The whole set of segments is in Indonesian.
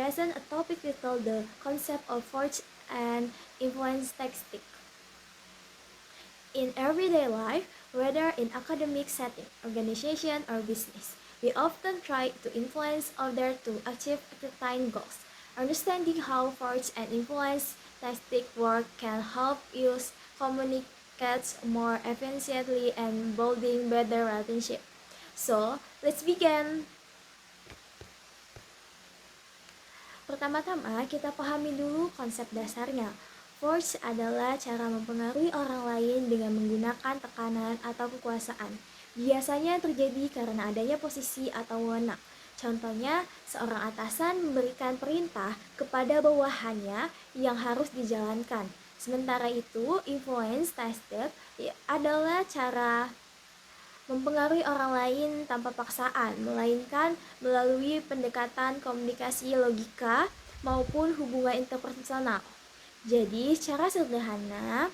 present a topic we call the concept of force and influence tactic. In everyday life, whether in academic setting, organization, or business, we often try to influence others to achieve certain goals. Understanding how force and influence tactic work can help us communicate more efficiently and building better relationship. So, let's begin. Pertama-tama, kita pahami dulu konsep dasarnya. Force adalah cara mempengaruhi orang lain dengan menggunakan tekanan atau kekuasaan. Biasanya terjadi karena adanya posisi atau wewenang. Contohnya, seorang atasan memberikan perintah kepada bawahannya yang harus dijalankan. Sementara itu, influence tactic adalah cara mempengaruhi orang lain tanpa paksaan, melainkan melalui pendekatan komunikasi logika maupun hubungan interpersonal. Jadi, secara sederhana,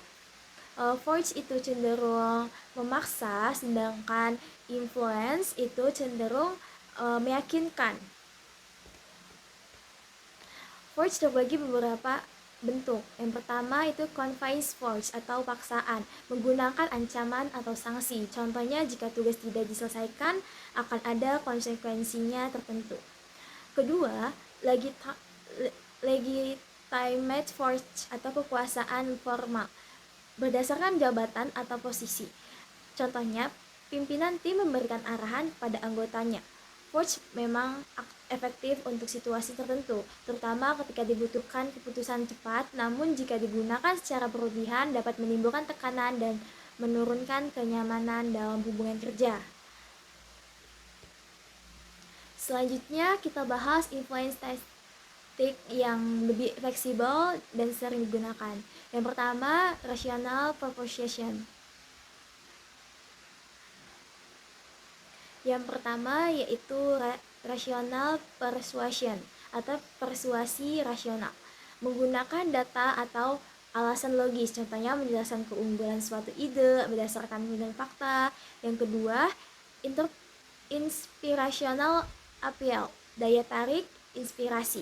force itu cenderung memaksa, sedangkan influence itu cenderung meyakinkan. Force terbagi beberapa bentuk. Yang pertama itu confiance force atau paksaan, menggunakan ancaman atau sanksi. Contohnya jika tugas tidak diselesaikan akan ada konsekuensinya tertentu. Kedua, legitimate force atau kekuasaan formal, berdasarkan jabatan atau posisi. Contohnya, pimpinan tim memberikan arahan pada anggotanya. Force memang efektif untuk situasi tertentu, terutama ketika dibutuhkan keputusan cepat, namun jika digunakan secara berlebihan dapat menimbulkan tekanan dan menurunkan kenyamanan dalam hubungan kerja. Selanjutnya kita bahas influence tactic yang lebih fleksibel dan sering digunakan. Yang pertama, rational persuasion. Yang pertama yaitu rational persuasion atau persuasi rasional, menggunakan data atau alasan logis, contohnya menjelaskan keunggulan suatu ide berdasarkan dan fakta. Yang kedua, inspirational appeal, daya tarik inspirasi,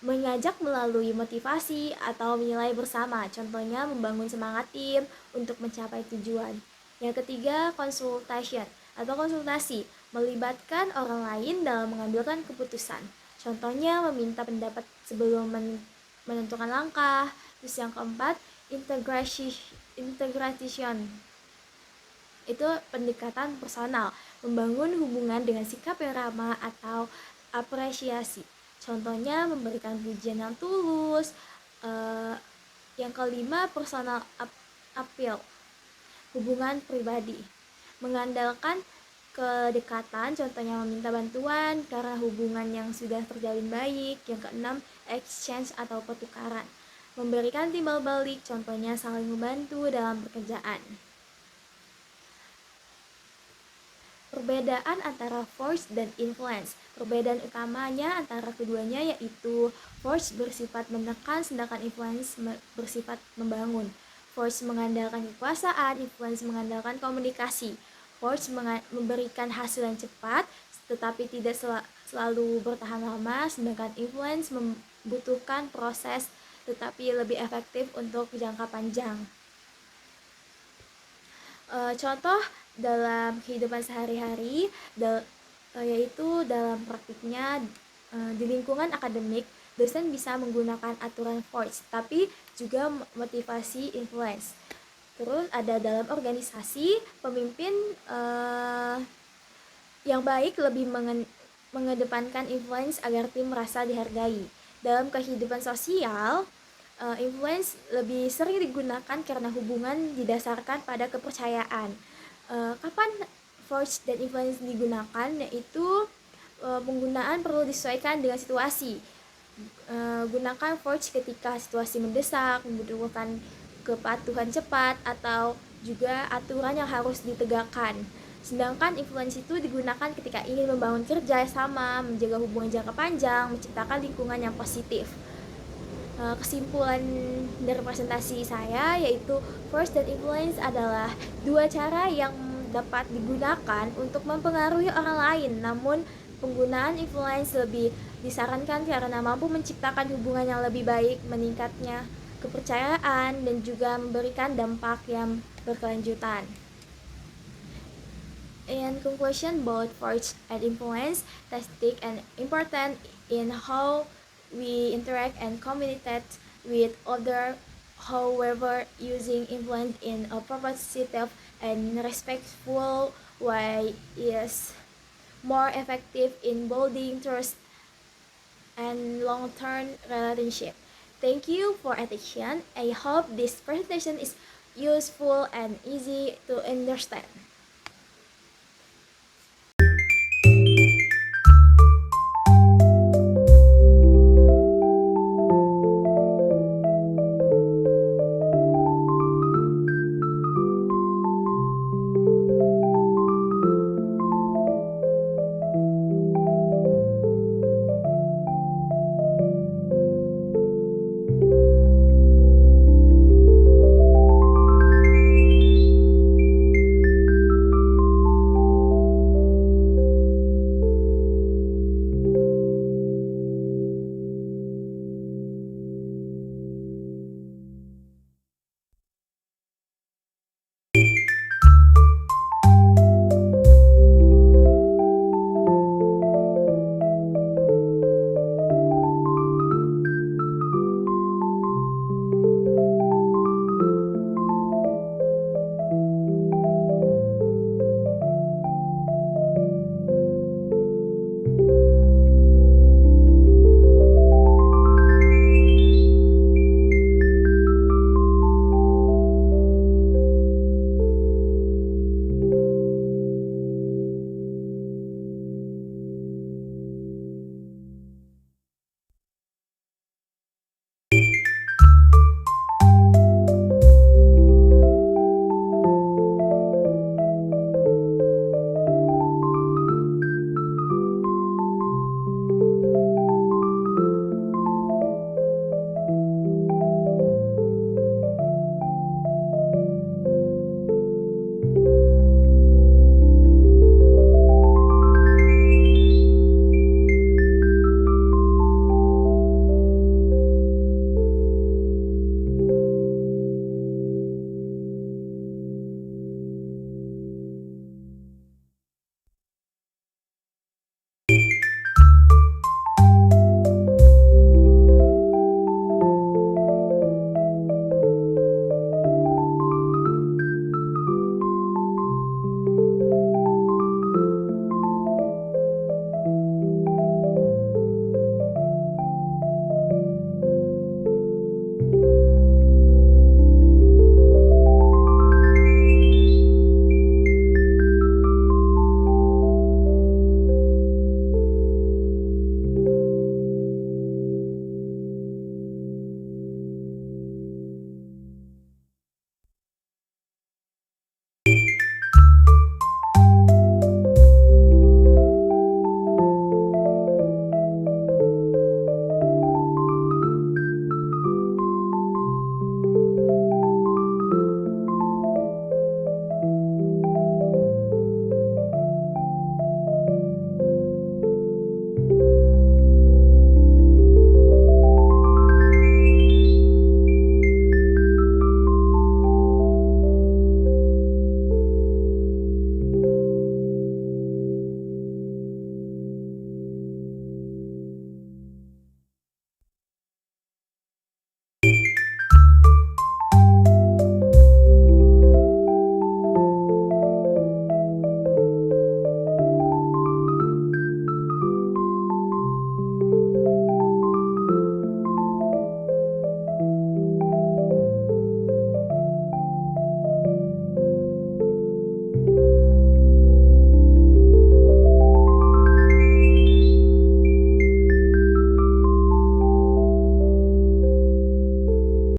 mengajak melalui motivasi atau nilai bersama, contohnya membangun semangat tim untuk mencapai tujuan. Yang ketiga, consultation atau konsultasi, melibatkan orang lain dalam mengambilkan keputusan, contohnya meminta pendapat sebelum menentukan langkah. Terus yang keempat, integration, itu pendekatan personal, membangun hubungan dengan sikap yang ramah atau apresiasi, contohnya memberikan pujian yang tulus. Yang kelima, personal appeal, hubungan pribadi, mengandalkan kedekatan, contohnya meminta bantuan karena hubungan yang sudah terjalin baik. Yang keenam, exchange atau pertukaran, memberikan timbal balik, contohnya saling membantu dalam pekerjaan. Perbedaan antara force dan influence. Perbedaan utamanya antara keduanya yaitu force bersifat menekan, sedangkan influence bersifat membangun. Force mengandalkan kekuasaan, influence mengandalkan komunikasi. Force memberikan hasil yang cepat tetapi tidak selalu bertahan lama, sedangkan influence membutuhkan proses tetapi lebih efektif untuk jangka panjang. Contoh dalam kehidupan sehari-hari yaitu dalam praktiknya di lingkungan akademik, dosen bisa menggunakan aturan force tapi juga motivasi influence. Terus ada dalam organisasi, pemimpin yang baik lebih mengedepankan influence agar tim merasa dihargai. Dalam kehidupan sosial, influence lebih sering digunakan karena hubungan didasarkan pada kepercayaan. Kapan force dan influence digunakan, yaitu penggunaan perlu disesuaikan dengan situasi. Gunakan force ketika situasi mendesak, membutuhkan kepatuhan cepat, atau juga aturan yang harus ditegakkan. Sedangkan influence itu digunakan ketika ingin membangun kerja sama, menjaga hubungan jangka panjang, menciptakan lingkungan yang positif. Kesimpulan dari presentasi saya yaitu force dan influence adalah dua cara yang dapat digunakan untuk mempengaruhi orang lain, namun penggunaan influence lebih disarankan karena mampu menciptakan hubungan yang lebih baik, meningkatnya kepercayaan, dan juga memberikan dampak yang berkelanjutan. In conclusion, both force and influence take an important in how we interact and communicate with others. However, using influence in a positive and respectful way is more effective in building trust and long-term relationship. Thank you for attention. I hope this presentation is useful and easy to understand.